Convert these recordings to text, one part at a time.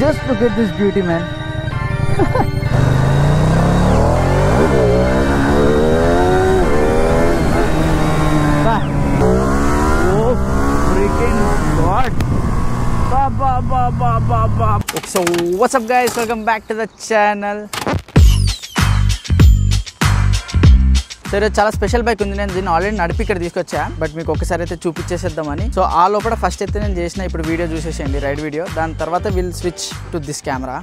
Just look at this beauty, man. Oh, freaking God. Okay, so what's up guys, welcome back to the channel. So ఈరోజు చాలా special bike ఉంది. నేను దీన్ని already నడిపి ఇక్కడ తీసుకొచ్చా, బట్ మీకు ఒకసారి అయితే చూపించేసేద్దామని. సో ఆ లోపల ఫస్ట్ అయితే నేను చేసిన ఇప్పుడు వీడియో చూసేసేయండి, రైడ్ వీడియో. దాని తర్వాత will switch to this camera.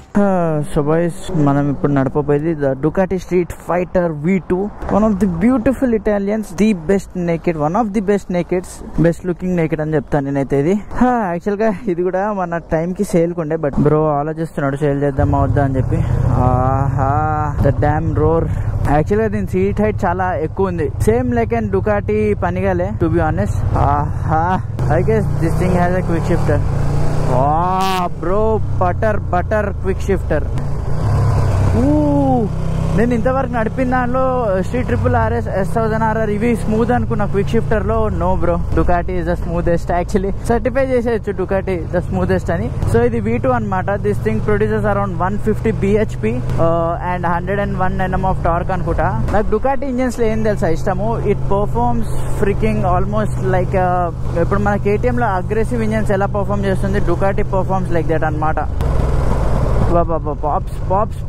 So boys, మనం ఇప్పుడు నడపబోయేది the Ducati Street Fighter V2, one of the beautiful Italians, the best naked, one of the best nakeds, best looking naked అని చెప్తాను నేనైతే. ఇది యాక్చువల్ గా ఇది కూడా మన టైం కి సేల్ కుండే, బట్ బ్రో ఆలోచిస్తున్నాడు సేల్ చేద్దామా వద్దా అని చెప్పి. The damn roar. యాక్చువల్ గా దీని సీట్ హైట్ చాలా ఎక్కువ ఉంది, same like and Ducati Panigale to be honest. I guess this thing has a quick shifter. Bro butter quick shifter. నేను ఇంతవరకు నడిపిన దాంట్లో స్ట్రీట్ ట్రిపుల్ RS S1000RR ఇవి స్మూత్ అనుకున్న, క్విక్ షిఫ్టర్ లో no bro, Ducati is the smoothest. Actually certify చేసేయచ్చు Ducati the smoothest అని. So ఇది V2 అనమాట. This thing produces around 150 bhp and 101 Nm of torque అనుకుంటా. నాకు డుకాటి ఇంజన్స్ లో ఏం తెలుసా ఇష్టము, it performs freaking almost like ఇప్పుడు మన KTM లో అగ్రెసివ్ ఇంజన్స్ ఎలా పర్ఫార్మ్ చేస్తుంది, డుకాటి పర్ఫార్మ్స్ లైక్ దట్ అనమాట.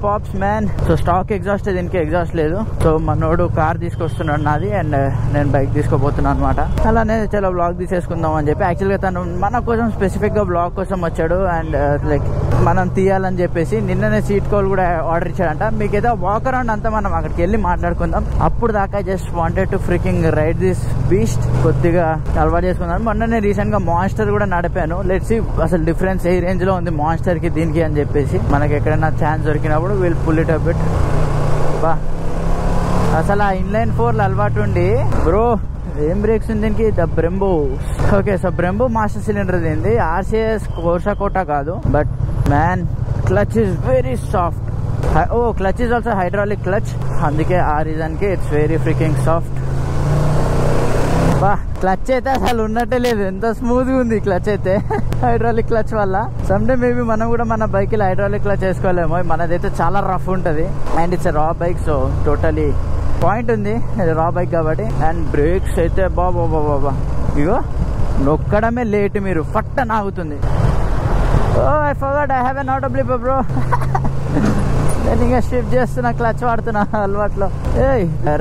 Pops man. So stock exhaust, దీనికి ఎగ్జాస్ట్ లేదు. సో మనోడు కార్ తీసుకొస్తున్నాడు నాది, అండ్ నేను బైక్ తీసుకోబోతున్నాను అనమాట. అలానే చాలా బ్లాగ్ తీసేసుకుందాం అని చెప్పి. యాక్చువల్గా తను మన కోసం స్పెసిఫిక్ గా బ్లాగ్ కోసం వచ్చాడు, అండ్ లైక్ మనం తీయాలని చెప్పేసి నిన్ననే సీట్ కోల్ కూడా ఆర్డర్ ఇచ్చాడంట. మీకు ఏదో వాక్ అరౌండ్ అంతా మనం అక్కడికి వెళ్ళి మాట్లాడుకుందాం. అప్పుడు దాకా just wanted to freaking ride this beast, కొద్దిగా అలవాటు చేసుకున్నాను. మొన్ననే రీసెంట్ గా మాన్స్టర్ కూడా నడిపాను. లెట్స్ సీ అసలు డిఫరెన్స్ ఏ రేంజ్ లో ఉంది మాన్స్టర్ కి దీనికి అని చెప్పేసి. మనకి ఎక్కడైనా ఛాన్స్ దొరికినప్పుడు will pull it up it. అసలు ఆ ఇన్లైన్ 4 అలవాటు ఉండి బ్రో, ఏం బ్రేక్స్ ఉంది దీనికి, the Brembo. Okay, so Brembo master cylinder దీనిది, RCS కోర్సా కోటా కాదు. But man, clutch is very soft. Clutch is also hydraulic clutch, అందుకే ఆ రీజన్ కి it's very freaking soft. Clutch అయితే అసలు ఉన్నట్టే లేదు, ఎంత స్మూత్ గా ఉంది క్లచ్ అయితే హైడ్రాలిక్ క్లచ్ వల్ల. సమ్డే మేబీ మనం కూడా మన బైక్ లో హైడ్రాలిక్ క్లచ్ వేసుకోలేమో. మనదైతే చాలా రఫ్ ఉంటది, అండ్ ఇట్స్ రా బైక్, సో టోటలీ పాయింట్ ఉంది రా బైక్ కాబట్టి. అండ్ బ్రేక్స్ అయితే బాబా ఇగో నొక్కడమే లేట్, మీరు ఫట్ ఆగుతుంది. I forgot I have an auto blip bro. నేను ఇంకా షిఫ్ట్ చేస్తున్నా, క్లచ్ వాడుతున్నా అలవాట్లో.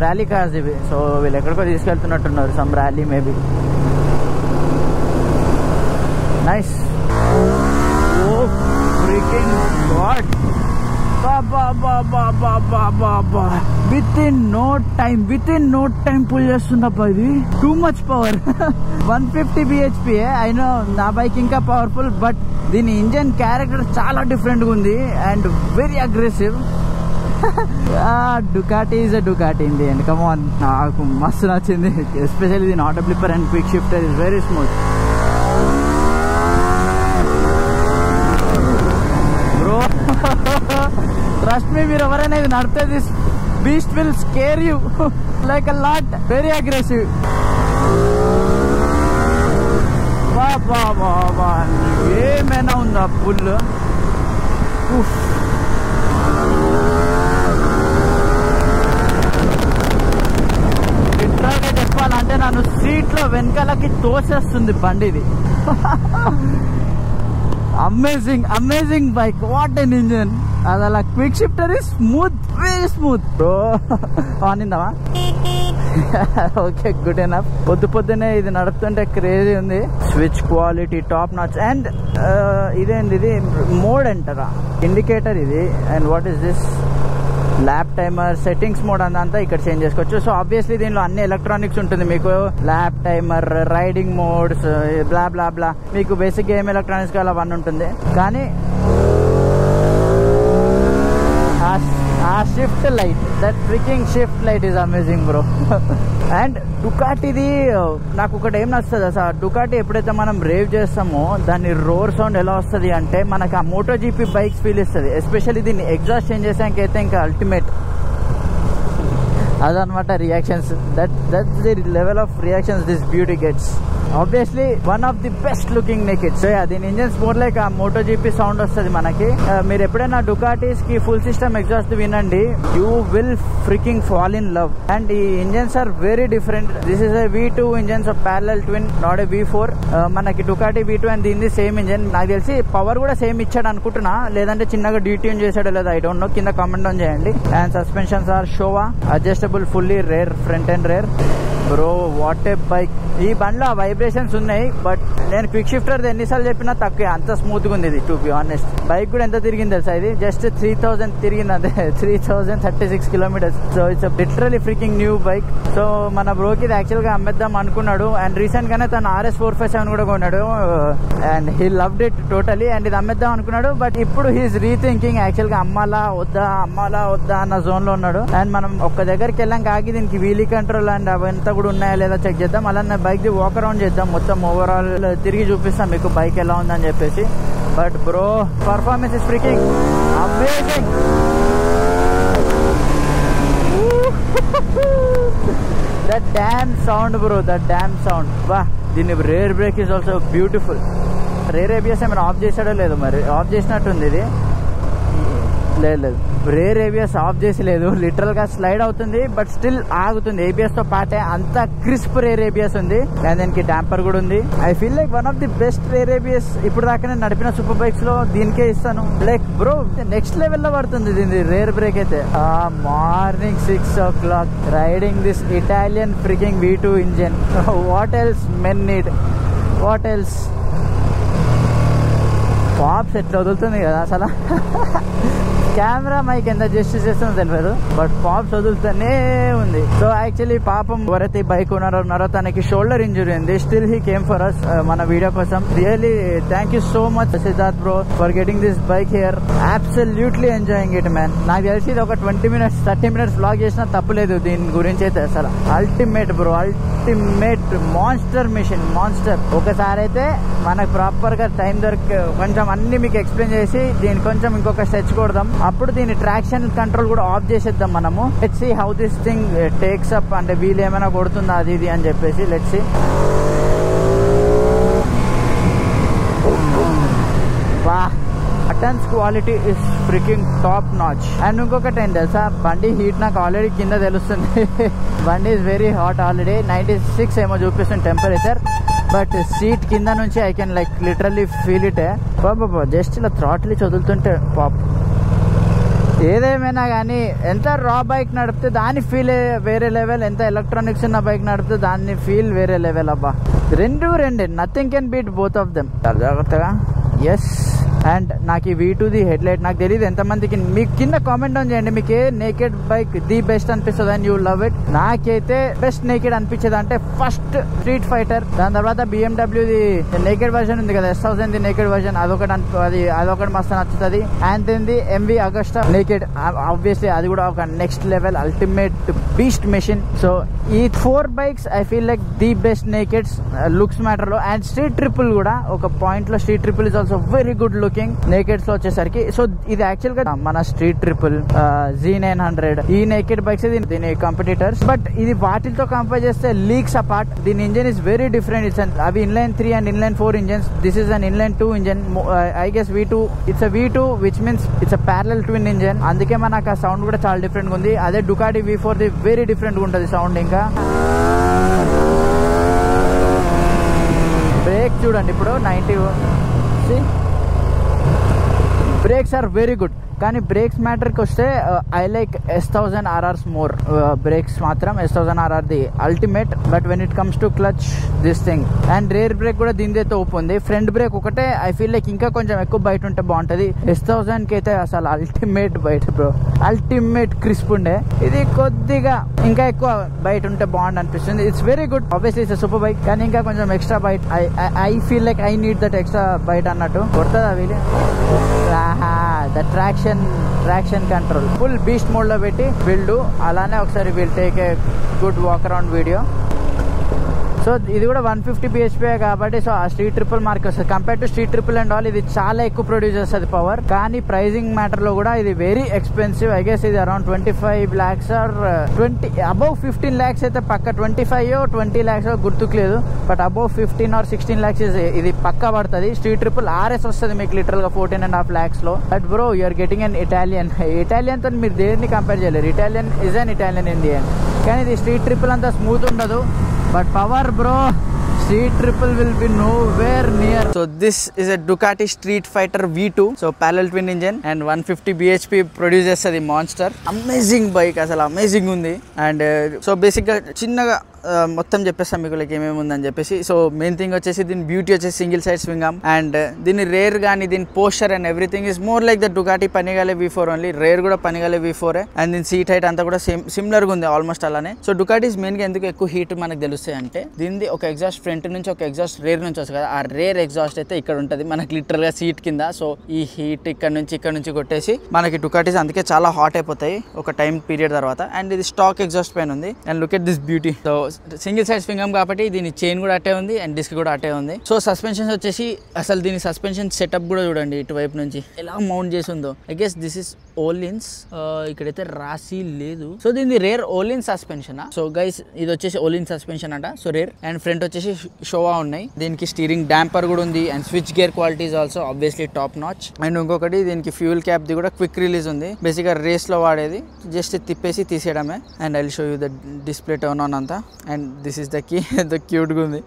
ర్యాలీ కార్స్ ఇవి, సో వీళ్ళు ఎక్కడికో తీసుకెళ్తున్నట్టున్నారు, some rally maybe. Nice. Oh freaking God, within no time pull చేస్తుందబ్బా ఇది. Too much power. 150 bhp. అయినో నా బైక్ ఇంకా పవర్ఫుల్, బట్ దీని ఇంజన్ క్యారెక్టర్ చాలా డిఫరెంట్ గా ఉంది and very aggressive. Ducati is a Ducati in the end. Come on, నాకు మస్తు నచ్చింది. ఎస్పెషల్లీ దీని auto blipper and quick shifter is very smooth. Bro trust me, మీరు ఎవరైనా ఇది నడిపితే this beast will scare you like a lot. Very aggressive. ఏమైనా ఉందా పుల్. లిటరల్ గా చెప్పాలంటే నన్ను సీట్ లో వెనకాలకి తోసేస్తుంది బండి ఇది. Amazing bike, what an engine. అది అలా quick shifter is smooth, very smooth. Bro ఆనిందామా? Okay, good enough. పొద్దునే ఇది నడుపుతుంటే క్రేజీ ఉంది. Switch quality top notch. And ఇదేంది, ఇది మోడ్ అంటారా, ఇండికేటర్ ఇది. And what is this, lap timer, settings mode అంతా ఇక్కడ చేంజ్ చేసుకోవచ్చు. సో ఆబ్వియస్లీ దీనిలో అన్ని ఎలక్ట్రానిక్స్ ఉంటుంది మీకు. Lap timer, riding modes, blah blah blah, మీకు బేసిక్ ఏం ఎలక్ట్రానిక్స్ కావాలి అవన్నీ ఉంటుంది. కానీ ఆ shift light, that freaking shift light is amazing bro. And డుకాటిది నాకు ఒకటి ఏం నచ్చుతుంది అసలు, డుకాటి ఎప్పుడైతే మనం రేవ్ చేస్తామో దాని రోర్ సౌండ్ ఎలా వస్తుంది అంటే మనకి ఆ మోటో జీపీ బైక్స్ ఫీల్ ఇస్తుంది. ఎస్పెషల్లీ దీన్ని ఎగ్జాస్ట్ చేంజ్ చేసాకైతే ఇంకా అల్టిమేట్. అదనమాట reactions. That's the level of reactions this beauty gets. Obviously one of the best looking naked. So దీని ఇంజన్స్ మోర్ లైక్ ఆ మోటో జీపీ సౌండ్ వస్తుంది మనకి. మీరు ఎప్పుడైనా డుకాటీస్ కి ఫుల్ సిస్టమ్ ఎగ్జాస్ట్ వినండి, you will freaking fall in love. And ఈ engines are very different. This is V2 engines of parallel twin, not a V4. మనకి Ducati V2 and దీన్ని same engine. నాకు తెలిసి పవర్ కూడా same ఇచ్చాడు అనుకుంటున్నా, లేదంటే చిన్నగా డీట్యూన్ చేశాడో లేదా ఐ డోంట్ నో. కింద కామెంట్ డౌన్ చేయండి. And suspensions are Showa, adjustable, fully rear front and rear. Bro what a bike. ఈ బండ్లో వైబ్రేషన్స్ ఉన్నాయి, బట్ నేను క్విక్ షిఫ్టర్ ఎన్నిసార్లు చెప్పినా తక్కువ, అంత స్మూత్ గా ఉంది ఇది. టు బి ఆనెస్ట్, బైక్ కూడా ఎంత తిరిగింది తెలుసా ఇది? జస్ట్ 3000 తిరిగింది అంతే, 3036 kilometres. So it's literally freaking new bike. So మన బ్రోకి ఇది యాక్చువల్ గా అమ్మేద్దాం అనుకున్నాడు, అండ్ రీసెంట్ గానే తను RS 457 కూడా కొన్నాడు, and he loved it totally. And ఇది అమ్మేద్దాం అనుకున్నాడు, బట్ ఇప్పుడు హీస్ రీథింకింగ్ యాక్చువల్ గా అమ్మాలా వద్దా అన్న జోన్ లో ఉన్నాడు. అండ్ మనం ఒక్క దగ్గరికి వెళ్ళాం కాకి దీనికి వీలీ కంట్రోల్ అండ్ అవంతా కూడా ఉన్నాయా లేదా చెక్ చేద్దాం. అలానే బైక్ ది వాక్ అరౌండ్ చేద్దాం, మొత్తం ఓవరాల్ తిరిగి చూపిస్తాం మీకు బైక్ ఎలా ఉందని చెప్పేసి. But bro performance is freaking amazing. That damn sound bro, that damn sound. వా, దీని rear brake is also beautiful. Rear ABS ఏమైనా ఆఫ్ చేసాడో లేదు, మరి ఆఫ్ చేసినట్టుంది ఇది. లేదు, రేర్ ఏబిఎస్ ఆఫ్ చేసి లేదు, లిటరల్ గా స్లైడ్ అవుతుంది, బట్ స్టిల్ ఆగుతుంది. ఏబిఎస్ తో పాటే అంత క్రిస్ప్ రేర్ ఏబిఎస్ ఉంది, అండ్ దీనికి డాంపర్ కూడా ఉంది. I feel like one of the best rare ABS ఇప్పుడు దాకా నేను నడిపిన సూపర్ బైక్స్ లో దీనికే ఇస్తాను. లైక్ బ్రో నెక్స్ట్ లెవెల్ లో పడుతుంది దీని రేర్ బ్రేక్ అయితే. Morning 6 o'clock riding this Italian freaking V2 engine. What else men need, what else. Pops ఎట్లా వదులుతుంది కదా అసలు. కెమెరా మైక్ ఎంత జస్టిస్ చేస్తుందో తెలియదు, బట్ పాప్స్ వదులుతూనే ఉంది. సో యాక్చువల్లీ పాపం ఎవరైతే బైక్ ఉన్నారో తనకి షోల్డర్ ఇంజురీ ఉంది. Still he came for us మన వీడియో కోసం. Really thank you so much Siddharth bro for getting this bike here. Absolutely enjoying it man. నాకు తెలిసి ఇది ఒక 20 minutes 30 minutes వ్లాగ్ చేసినా తప్పులేదు దీని గురించి అయితే. అసలు ultimate bro, ultimate Monster machine, Monster. ఒకసారి అయితే మనకు ప్రాపర్ గా టైం దొరికి కొంచెం అన్ని మీకు ఎక్స్ప్లెయిన్ చేసి దీని కొంచెం ఇంకొక స్టెచ్ కొడదాం. అప్పుడు దీని ట్రాక్షన్ కంట్రోల్ కూడా ఆఫ్ చేసేద్దాం మనము. Let's see how this thing takes up, అంటే వీల్ ఏమైనా కొడుతుందా అది ఇది అని చెప్పేసి. Let's see. వా, buttons quality is freaking top notch. And ఇంకొకటి ఏం తెలుసా, బండి హీట్ నాకు ఆల్రెడీ కింద తెలుస్తుంది. బండి ఇస్ వెరీ హాట్ ఆల్రెడీ. 96 ఏమో చూపిస్తుంది టెంపరేచర్, బట్ సీట్ కింద నుంచి I can like literally feel it. Baba just ఇలా థ్రాట్లీ చదువుతుంటే పాప్. ఏదేమైనా కానీ ఎంత రా బైక్ నడిపితే దాని ఫీల్ వేరే లెవెల్, ఎంత ఎలక్ట్రానిక్స్ ఉన్న బైక్ నడిపితే దాన్ని ఫీల్ వేరే లెవెల్. అబ్బా రెండే, nothing can beat both of them. జాగ్రత్తగా. ఎస్. అండ్ నాకు ఈ V2 హెడ్ లైట్ నాకు తెలియదు ఎంతమందికి, మీకు కింద కామెంట్ డౌన్ చేయండి మీకు ఏ నేకెడ్ బైక్ ది బెస్ట్ అనిపిస్తుంది అని. You love it. నాకైతే బెస్ట్ నేకెడ్ అనిపించేది అంటే ఫస్ట్ స్ట్రీట్ ఫైటర్, దాని తర్వాత BMW నేకెడ్ వర్షన్ ఉంది కదా, S1000 నేకెడ్ వర్షన్, అదొకటి మస్తు నచ్చుతుంది. And then the MV Agusta naked, obviously అది కూడా ఒక next level ultimate beast machine. So ఈ 4 bikes I feel like the best nakeds looks matter లో. అండ్ స్ట్రీట్ ట్రిపుల్ కూడా ఒక పాయింట్ లో, Street Triple is also very good looking nakeds లో వచ్చేసరికి. సో ఇది యాక్చువల్ గా మన స్ట్రీట్ ట్రిపుల్ Z900 ఈ నేకెడ్ బైక్స్ దీని కాంపిటీటర్స్, బట్ ఇది వాటితో కంపేర్ చేస్తే లీక్స్ అపార్ట్. దీని engine is very different. It's అవి inline 3 and inline 4 engines. This is an inline 2 engine. I guess V2 it's V2 which means it's parallel twin engine. అందుకే మనకు ఆ sound కూడా చాలా డిఫరెంట్ గా ఉంది. అదే Ducati V4 the very different గా ఉంటుంది సౌండ్. ఇంకా బ్రేక్ చూడండి ఇప్పుడు 90. బ్రేక్స్ ఆర్ వెరీ గుడ్, కానీ బ్రేక్స్ మ్యాటర్కి వస్తే I like S1000 RRs more. Brakes మాత్రం S1000 RR the ultimate. But when it comes to clutch this thing. And rear brake కూడా దీనిదైతే ఓపెన్ ఉంది. ఫ్రంట్ బ్రేక్ ఒకటే ఐ ఫీల్ లైక్ ఇంకా కొంచెం ఎక్కువ బయట ఉంటే బాగుంటుంది. S1000 కి అయితే అసలు అల్టిమేట్ బయట బ్రో, అల్టిమేట్ క్రిస్ప్ ఉండే. ఇది కొద్దిగా ఇంకా ఎక్కువ బయట ఉంటే బాగుంది అనిపిస్తుంది. It's very good, obviously it's super bike, కానీ ఇంకా కొంచెం extra bite I feel like I need that extra bite అన్నట్టు. కొడుతుందా వీలు the traction control full beast mode లో పెట్టి బిల్డ్. అలానే ఒకసారి will take a good walk around video. So ఇది కూడా 150 bhp కాబట్టి సో ఆ స్ట్రీట్ ట్రిపుల్ మార్క్ వస్తుంది. Compare to Street Triple and all ఇది చాలా ఎక్కువ ప్రొడ్యూస్ చేస్తుంది పవర్. కానీ ప్రైజింగ్ మ్యాటర్ లో కూడా ఇది వెరీ ఎక్స్పెన్సివ్. ఐ గెస్ ఇది around 25 lakhs or 20 above 15 lakhs అయితే పక్క 25-20 lakhs గుర్తుకు లేదు. బట్ అబౌవ్ 15 or 16 lakhs ఇది పక్కా పడుతుంది. స్ట్రీట్ ట్రిపుల్ RS వస్తుంది మీకు లిటరల్ గా 14.5 lakhs లో. But bro you're getting an Italian తో మీరు దేన్ని కంపేర్ చేయలేరు. Italian is an Italian in the end. కానీ ఇది స్ట్రీట్ ట్రిపుల్ అంతా స్మూత్ ఉండదు. But power bro, Street Triple will be nowhere near. So this is a Ducati Street Fighter V2. So parallel twin engine and 150 bhp produces the monster. Amazing bike, అసలు amazing ఉంది. And so basic గా చిన్నగా మొత్తం చెప్పేస్తాం మీకు like ఏమేమి ఉందని చెప్పేసి. సో మెయిన్ థింగ్ వచ్చేసి దీని బ్యూటీ వచ్చేసి single side swing arm and దీని రేర్ కానీ దీని posture and everything is more like the Ducati Panigale V4 only. Rear కూడా పనిగాలే V4 అండ్ దీని సీట్ హైట్ అంతా కూడా సిమిలర్ గా ఉంది ఆల్మోస్ట్ అలానే. సో డుకాటీస్ మెయిన్ గా ఎందుకు ఎక్కువ హీట్ మనకు తెలుస్తాయి అంటే దీనిది ఒక ఎగ్జాస్ట్ ఫ్రంట్ నుంచి ఒక ఎగ్జాస్ట్ రేర్ నుంచి వస్తుంది కదా. ఆ రేర్ ఎగ్జాస్ట్ అయితే ఇక్కడ ఉంటుంది మనకి లిటరల్ గా సీట్ కింద. సో ఈ హీట్ ఇక్కడ నుంచి కొట్టేసి మనకి డుకాటీస్ అందుకే చాలా హాట్ అయిపోతాయి ఒక టైం పీరియడ్ తర్వాత. అండ్ ఇది స్టాక్ ఎగ్జాస్ట్ పైన ఉంది. And look at this beauty. So single side swing arm కాబట్టి దీని చైన్ కూడా అట్టే ఉంది అండ్ డిస్క్ కూడా అట్టే ఉంది. సో సస్పెన్షన్స్ వచ్చేసి అసలు దీని సస్పెన్షన్ సెటప్ కూడా చూడండి ఇటువైపు నుంచి ఎలా మౌంట్ చేసి ఉందో. I guess this is Ohlins. ఇక్కడైతే రాసి లేదు. సో దీని rear Ohlin suspension. So guys ఇది వచ్చేసి ఓలిన్ సస్పెన్షన్ అంట. సో రేర్ అండ్ ఫ్రంట్ వచ్చేసి షోవా ఉన్నాయి. దీనికి స్టీరింగ్ డాంపర్ కూడా ఉంది and switch gear quality is also obviously top notch. And ఇంకొకటి దీనికి ఫ్యూల్ క్యాప్ ది కూడా క్విక్ రిలీజ్ ఉంది. బేసిక్ గా రేస్ లో వాడేది జస్ట్ తిప్పేసి తీసేయడమే. And I will show you the display turn on అంతా. And this is the key. ఎంత క్యూట్ గా ఉంది.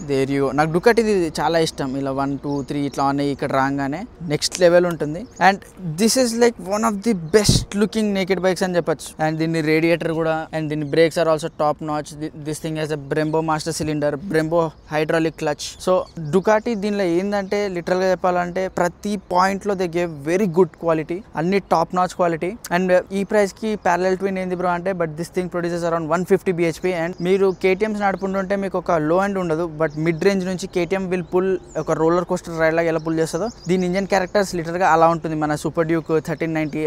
There you. నాకు డుకాటిది చాలా ఇష్టం. ఇలా 1, 2, 3 ఇట్లా ఉన్నాయి. ఇక్కడ రాగానే నెక్స్ట్ లెవెల్ ఉంటుంది. And this is like one of the best looking naked bikes అని చెప్పొచ్చు. అండ్ దీన్ని రేడియేటర్ కూడా అండ్ దీని brakes are also top notch. This thing has a Brembo master cylinder, Brembo hydraulic clutch. So Ducati దీనిలో ఏంటంటే literal గా చెప్పాలంటే ప్రతి పాయింట్ లో they gave very good quality, అన్ని టాప్ నాచ్ క్వాలిటీ. అండ్ ఈ ప్రైస్ కి ప్యారలల్ ట్విన్ ఏంది బ్రో అంటే but this thing produces around 150 bhp. And మీరు KTMs నడుపుకుంటుంటే మీకు ఒక లో ఎండ్ ఉండదు. బట్ మిడ్ రేంజ్ నుంచి KTM విల్ పుల్ ఒక రోలర్ కోస్టర్ రైడ్ లాగా ఎలా పుల్ చేస్తుందో దీని ఇంజన్ క్యారెక్టర్స్ లిటర్ గా అలా ఉంటుంది. మన సూపర్ డ్యూక్ 1390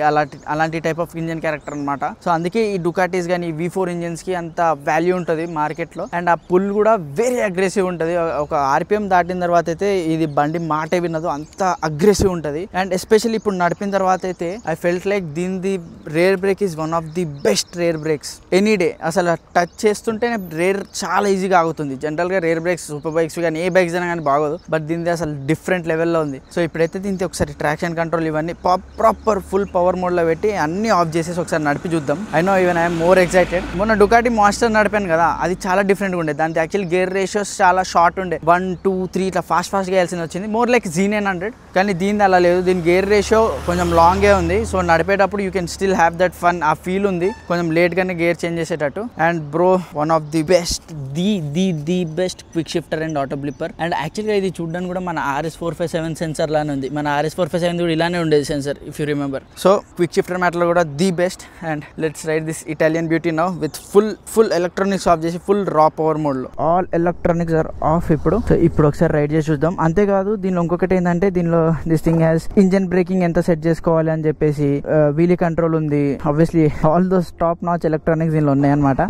అలాంటి టైప్ ఆఫ్ ఇంజన్ క్యారెక్టర్ అనమాట. సో అందుకే ఈ డుకాటీస్ కానీ V4 ఇంజన్స్ కి అంత వాల్యూ ఉంటుంది మార్కెట్ లో. అండ్ ఆ పుల్ కూడా వెరీ అగ్రెసివ్ ఉంటుంది. ఒక RPM దాటిన తర్వాత అయితే ఇది బండి మాటే వినదు, అంత అగ్రెసివ్ ఉంటుంది. అండ్ ఎస్పెషల్లీ ఇప్పుడు నడిపిన తర్వాత అయితే ఐ ఫెల్ట్ లైక్ దీని rear brake is one of the best rear brakes any day. అసలు టచ్ చేస్తుంటే రేర్ చాలా ఈజీగా ఆగుతుంది. జనరల్ గా రేర్ బ్రేక్స్ సూపర్ బైక్స్ కానీ ఏ బైక్స్ అయినా కానీ బాగోదు. బట్ దీనిది అసలు డిఫరెంట్ లెవెల్లో ఉంది. సో ఇప్పుడైతే దీనికి ఒకసారి ట్రాక్షన్ కంట్రోల్ ఇవన్నీ ప్రాపర్ ఫుల్ పవర్ మోడ్ లో పెట్టి అన్ని ఆఫ్ చేసేసి ఒకసారి నడిపి చూద్దాం. I know even I'm more excited. మొన్న డుకాటి మాన్స్టర్ నడిపాను కదా, అది చాలా డిఫరెంట్ గా ఉండేది. దాని యాక్చువల్ గేర్ రేషియోస్ చాలా షార్ట్ ఉండే, 1, 2, 3 ఇట్లా ఫాస్ట్ గా వేయాల్సింది వచ్చింది. More like Z900. కానీ దీని అలా లేదు. దీని గేర్ రేషియో కొంచెం లాంగే ఉంది. సో నడిపేటప్పుడు you can still have that fun. ఆ ఫీల్ ఉంది. కొంచెం లేట్ గానే గేర్ చేంజ్ చేసేటట్టు. And bro one of the best the best quick shifter and auto blipper. And యాక్చువల్గా ఇది చూడడానికి కూడా మన RS457 సెన్సర్ లానే ఉంది. మన RS457 కూడా ఇలానే ఉండేది sensor if you remember. So quick shifter మ్యాటర్లో కూడా the best. And let's ride this Italian beauty now with full electronics off చేసి ఫుల్ రా పవర్ మోడ్ లో. ఆల్ ఎలక్ట్రానిక్స్ ఆర్ ఆఫ్ ఇప్పుడు. సో ఇప్పుడు ఒకసారి రైడ్ చేసి చూద్దాం. అంతేకాదు దీనిలో ఇంకొకటి ఏంటంటే దీనిలో this thing has engine breaking ఎంత సెట్ చేసుకోవాలి అని చెప్పేసి వీలీ కంట్రోల్ ఉంది. Obviously all those top notch electronics దీనిలో ఉన్నాయి అనమాట.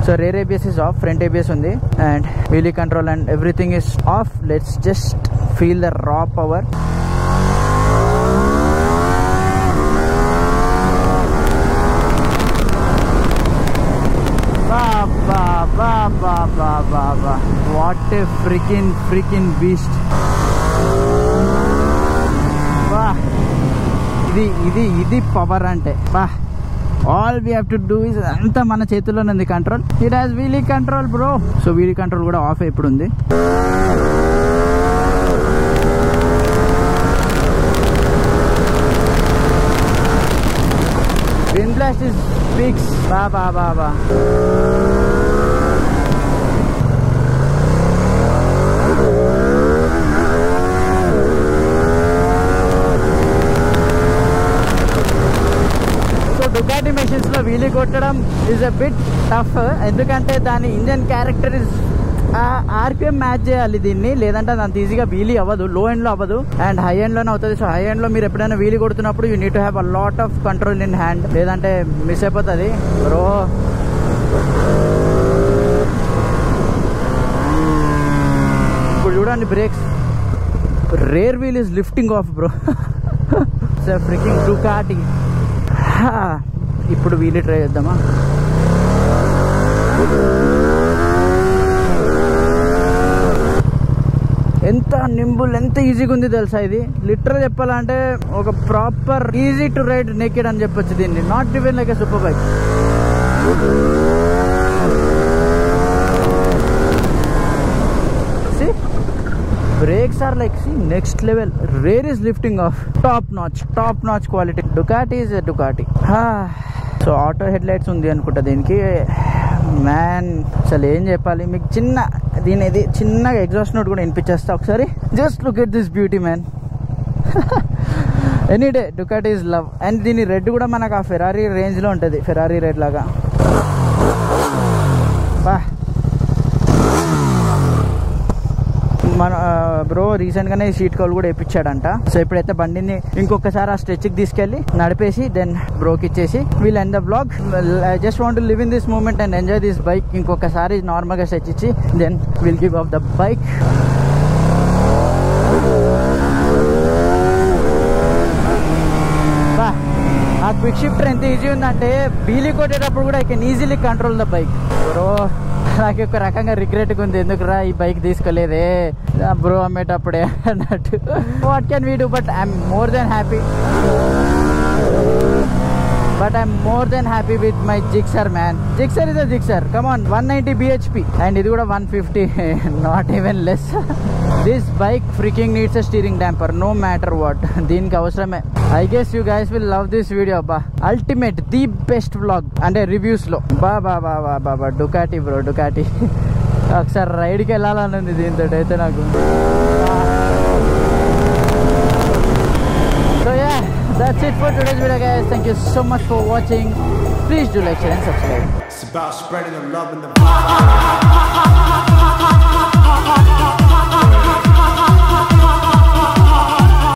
So rare ABS is off, front ABS ఉంది and wheelie control and everything is off. Let's just feel the raw power. Ba. What a freaking beast. Wow. ఇది power అంటే బా. All we have to do is అంతా మన చేతుల్లోనే ఉంది control. It has wheelie control bro. So wheelie control కూడా of ఇప్పుడు ఉంది. Wind blast is fix. బా. డుకాటి మెషిన్స్ లో వీలీ కొట్టడం ఈజ్ అ బిట్ టఫ్. ఎందుకంటే దాని engine character is RPM match చేయాలి దీన్ని, లేదంటే అది అంత ఈజీగా వీలీ అవ్వదు. లో ఎండ్ లో అవ్వదు అండ్ హై ఎండ్ లోనే అవుతుంది. సో హై ఎండ్ లో మీరు ఎప్పుడైనా వీలీ కొడుతున్నప్పుడు you need to have a lot of control in hand, లేదంటే మిస్ అయిపోతుంది బ్రో. చూడండి brakes. Rear wheel is lifting off bro. Freaking Ducati. ఇప్పుడు వీలు ట్రై చేద్దామా? ఎంత నింబుల్, ఎంత ఈజీగా ఉంది తెలుసా ఇది. లిటరల్ చెప్పాలంటే ఒక proper easy to ride naked అని చెప్పొచ్చు దీన్ని. Not even like a super bike. Brakes are like, see, next level. Rear is lifting off. Top notch quality. Ducati is a Ducati. So auto head lights ఉంది అనుకుంటా దీనికి. Man అసలు ఏం చెప్పాలి మీకు. దీనిది చిన్నగా ఎగ్జాస్ట్ నోట్ కూడా వినిపించేస్తా ఒకసారి. Just look at this beauty man. Any day Ducati is love. And దీని రెడ్ కూడా మనకు ఆ ఫెరారీ రేంజ్లో ఉంటుంది. ఫెరారీ రెడ్ లాగా. మన బ్రో రీసెంట్గానే సీట్ కవర్ కూడా వేయించాడంట. సో ఇప్పుడైతే బండిని ఇంకొకసారి ఆ స్ట్రెచ్కి తీసుకెళ్ళి నడిపేసి దెన్ బ్రోకి ఇచ్చేసి we'll end the blog. I just want to live in this moment and enjoy this bike. ఇంకొకసారి నార్మల్గా స్ట్రెచ్ ఇచ్చి then we'll give off the bike. ఆ క్విక్ షిఫ్టర్ ఎంత ఈజీ ఉందంటే బీలీ కొట్టేటప్పుడు కూడా I can easily control the bike. Bro నాకు ఒక రకంగా రిగ్రెట్గా ఉంది, ఎందుకురా ఈ బైక్ తీసుకోలేదే బ్రో అమ్మేటప్పుడే అన్నట్టు. What can we do? But I'm more than happy. But I'm more than happy with my Gixxer, man. Gixxer is a Gixxer. Come on, 190 bhp. And ఇది కూడా 150. Not even less. This bike freaking needs a steering damper, no matter what. దీనికి అవసరమే. I guess you guys will love this video. Ultimate, the best vlog. అంటే reviews లో బా Ducati bro, Ducati. ఒకసారి రైడ్కి వెళ్ళాలని ఉంది దీంతో అయితే నాకు. So yeah, that's it for today's video guys. Thank you so much for watching. Please do like, share and subscribe. It's about spreading the love and the